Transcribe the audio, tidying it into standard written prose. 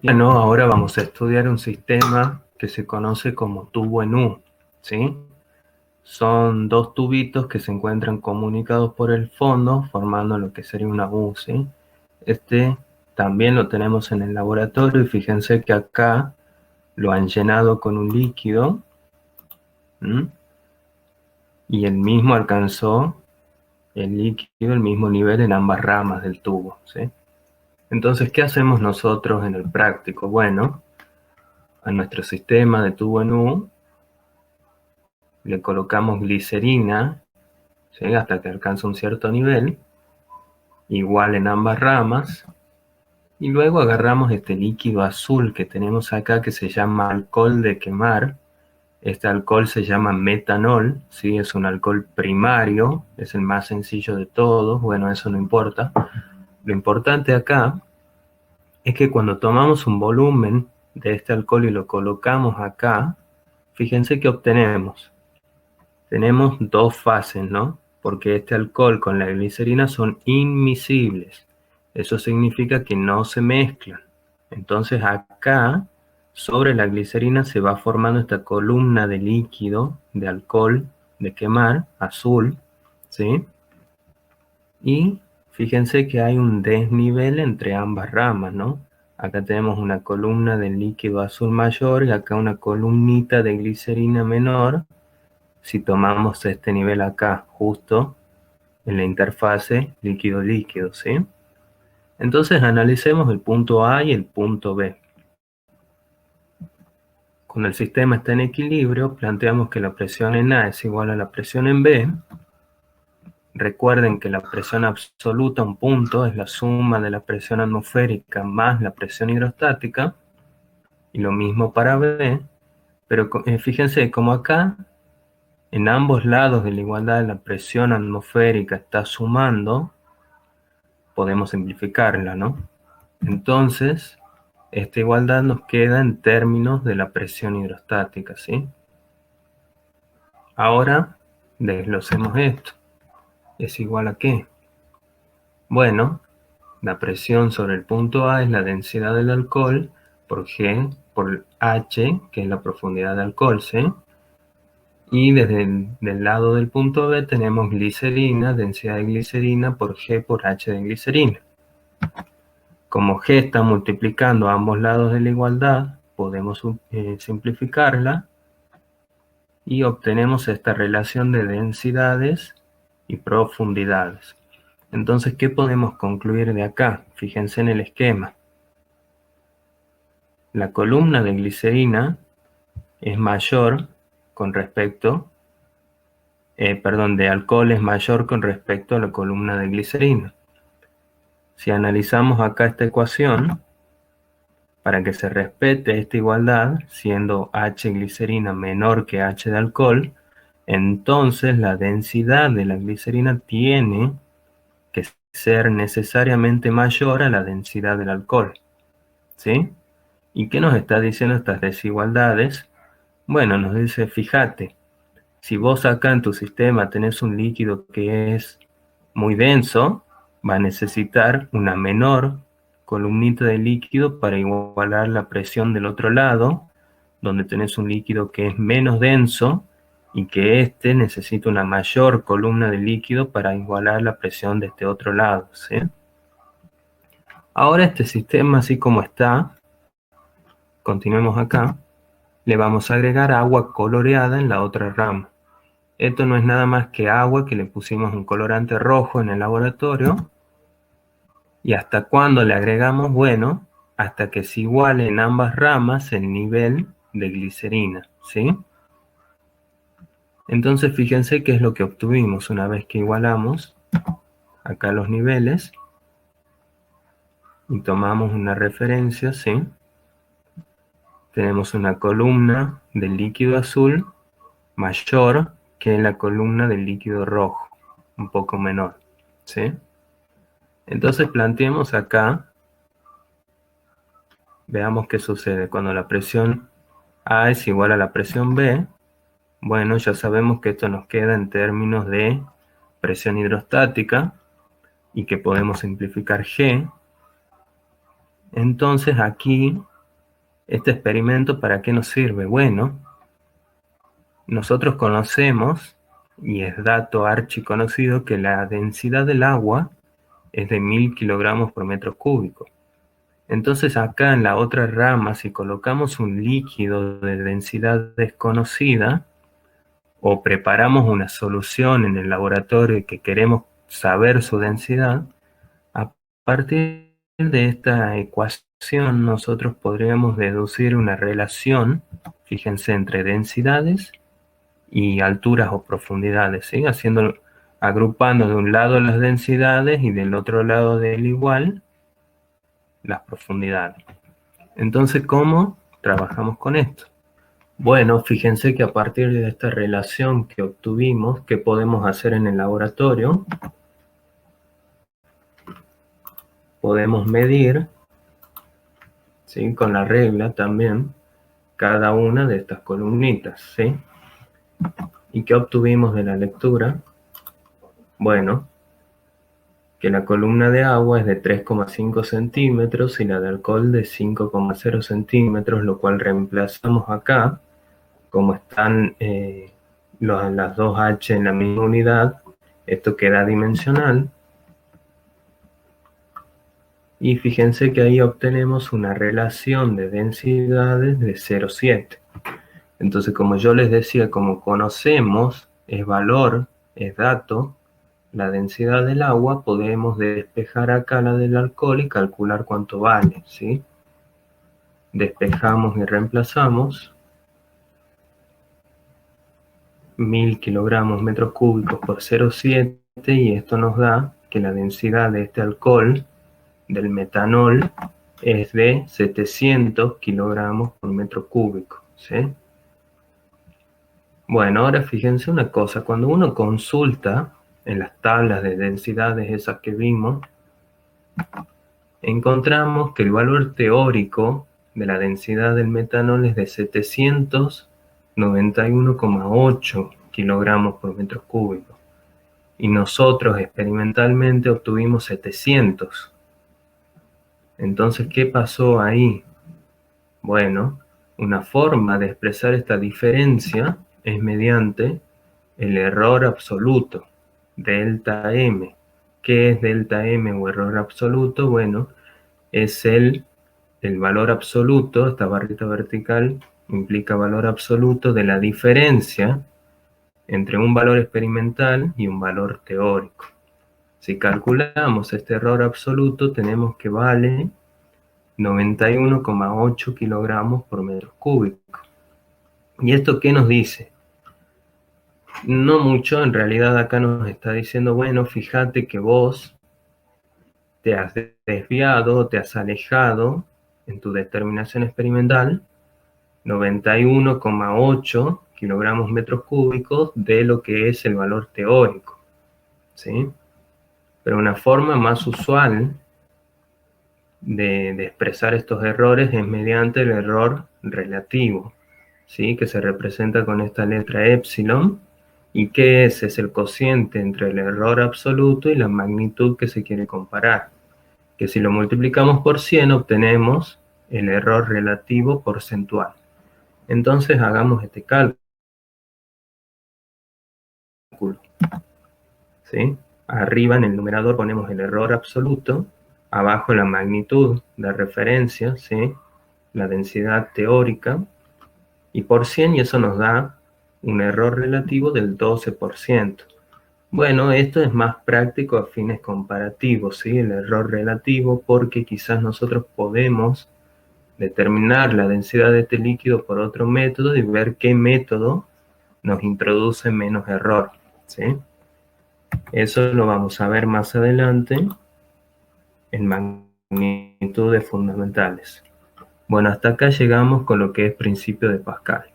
Bueno, ahora vamos a estudiar un sistema que se conoce como tubo en U, ¿sí? Son dos tubitos que se encuentran comunicados por el fondo, formando lo que sería una U, ¿sí? Este también lo tenemos en el laboratorio y fíjense que acá lo han llenado con un líquido, ¿m? Y el mismo alcanzó el líquido, el mismo nivel en ambas ramas del tubo, ¿sí? Entonces, ¿qué hacemos nosotros en el práctico? Bueno, a nuestro sistema de tubo en U le colocamos glicerina, ¿sí? Hasta que alcanza un cierto nivel, igual en ambas ramas, y luego agarramos este líquido azul que tenemos acá que se llama alcohol de quemar. Este alcohol se llama metanol, ¿sí? Es un alcohol primario, es el más sencillo de todos, bueno, eso no importa. Lo importante acá es que cuando tomamos un volumen de este alcohol y lo colocamos acá, fíjense que obtenemos. Tenemos dos fases, ¿no? Porque este alcohol con la glicerina son inmiscibles. Eso significa que no se mezclan. Entonces acá, sobre la glicerina, se va formando esta columna de líquido, de alcohol, de quemar, azul, ¿sí? Y fíjense que hay un desnivel entre ambas ramas, ¿no? Acá tenemos una columna de líquido azul mayor y acá una columnita de glicerina menor. Si tomamos este nivel acá, justo en la interfase líquido-líquido, ¿sí? Entonces analicemos el punto A y el punto B. Cuando el sistema está en equilibrio, planteamos que la presión en A es igual a la presión en B. Recuerden que la presión absoluta, un punto, es la suma de la presión atmosférica más la presión hidrostática. Y lo mismo para B. Pero fíjense, como acá en ambos lados de la igualdad la presión atmosférica está sumando, podemos simplificarla, ¿no? Entonces, esta igualdad nos queda en términos de la presión hidrostática, ¿sí? Ahora, desglosemos esto. ¿Es igual a qué? Bueno, la presión sobre el punto A es la densidad del alcohol por G por H, que es la profundidad de alcohol, ¿sí? Y desde el lado del punto B tenemos glicerina, densidad de glicerina por G por H de glicerina. Como G está multiplicando a ambos lados de la igualdad, podemos simplificarla y obtenemos esta relación de densidades y profundidades. Entonces, ¿qué podemos concluir de acá? Fíjense en el esquema. La columna de glicerina es mayor con respecto, de alcohol es mayor con respecto a la columna de glicerina. Si analizamos acá esta ecuación, para que se respete esta igualdad, siendo H glicerina menor que H de alcohol, entonces la densidad de la glicerina tiene que ser necesariamente mayor a la densidad del alcohol, ¿sí? ¿Y qué nos está diciendo estas desigualdades? Bueno, nos dice, fíjate, si vos acá en tu sistema tenés un líquido que es muy denso, va a necesitar una menor columnita de líquido para igualar la presión del otro lado, donde tenés un líquido que es menos denso y que este necesita una mayor columna de líquido para igualar la presión de este otro lado, ¿sí? Ahora este sistema así como está, continuemos acá, le vamos a agregar agua coloreada en la otra rama. Esto no es nada más que agua que le pusimos un colorante rojo en el laboratorio. ¿Y hasta cuándo le agregamos? Bueno, hasta que se iguale en ambas ramas el nivel de glicerina, ¿sí? Entonces fíjense qué es lo que obtuvimos una vez que igualamos acá los niveles y tomamos una referencia, ¿sí? Tenemos una columna del líquido azul mayor que la columna del líquido rojo, un poco menor, ¿sí? Entonces planteemos acá, veamos qué sucede cuando la presión A es igual a la presión B. Bueno, ya sabemos que esto nos queda en términos de presión hidrostática y que podemos simplificar G Entonces aquí, este experimento, ¿para qué nos sirve? Bueno, nosotros conocemos, y es dato archiconocido, que la densidad del agua es de 1000 kilogramos por metro cúbico. Entonces acá en la otra rama, si colocamos un líquido de densidad desconocida o preparamos una solución en el laboratorio y que queremos saber su densidad, a partir de esta ecuación nosotros podríamos deducir una relación, fíjense, entre densidades y alturas o profundidades, ¿sí? Agrupando de un lado las densidades y del otro lado del igual las profundidades. Entonces, ¿cómo trabajamos con esto? Bueno, fíjense que a partir de esta relación que obtuvimos, ¿qué podemos hacer en el laboratorio? Podemos medir, ¿sí?, con la regla también, cada una de estas columnitas, ¿sí? ¿Y qué obtuvimos de la lectura? Bueno, que la columna de agua es de 3,5 centímetros y la de alcohol de 5,0 centímetros, lo cual reemplazamos acá, como están las dos H en la misma unidad, esto queda dimensional. Y fíjense que ahí obtenemos una relación de densidades de 0,7. Entonces, como yo les decía, como conocemos, es valor, es dato, la densidad del agua, podemos despejar acá la del alcohol y calcular cuánto vale, ¿sí? Despejamos y reemplazamos 1000 kilogramos metros cúbicos por 0,7 y esto nos da que la densidad de este alcohol, del metanol, es de 700 kilogramos por metro cúbico, ¿sí? Bueno, ahora fíjense una cosa, cuando uno consulta en las tablas de densidades esas que vimos, encontramos que el valor teórico de la densidad del metanol es de 791,8 kilogramos por metro cúbico. Y nosotros experimentalmente obtuvimos 700. Entonces, ¿qué pasó ahí? Bueno, una forma de expresar esta diferencia es mediante el error absoluto, delta M. ¿Qué es delta M o error absoluto? Bueno, es el valor absoluto, esta barrita vertical implica valor absoluto de la diferencia entre un valor experimental y un valor teórico. Si calculamos este error absoluto, tenemos que vale 91,8 kilogramos por metro cúbico. ¿Y esto qué nos dice? No mucho, en realidad acá nos está diciendo, bueno, fíjate que vos te has desviado, te has alejado en tu determinación experimental 91,8 kilogramos metros cúbicos de lo que es el valor teórico, ¿sí? Pero una forma más usual de expresar estos errores es mediante el error relativo, ¿sí?, que se representa con esta letra epsilon. ¿Y qué es? Es el cociente entre el error absoluto y la magnitud que se quiere comparar. Que si lo multiplicamos por 100 obtenemos el error relativo porcentual. Entonces hagamos este cálculo, ¿sí? Arriba en el numerador ponemos el error absoluto, abajo la magnitud de referencia, ¿sí?, la densidad teórica, y por 100, y eso nos da un error relativo del 12%. Bueno, esto es más práctico a fines comparativos, ¿sí?, el error relativo, porque quizás nosotros podemos determinar la densidad de este líquido por otro método y ver qué método nos introduce menos error, ¿sí? Eso lo vamos a ver más adelante en magnitudes fundamentales. Bueno, hasta acá llegamos con lo que es principio de Pascal.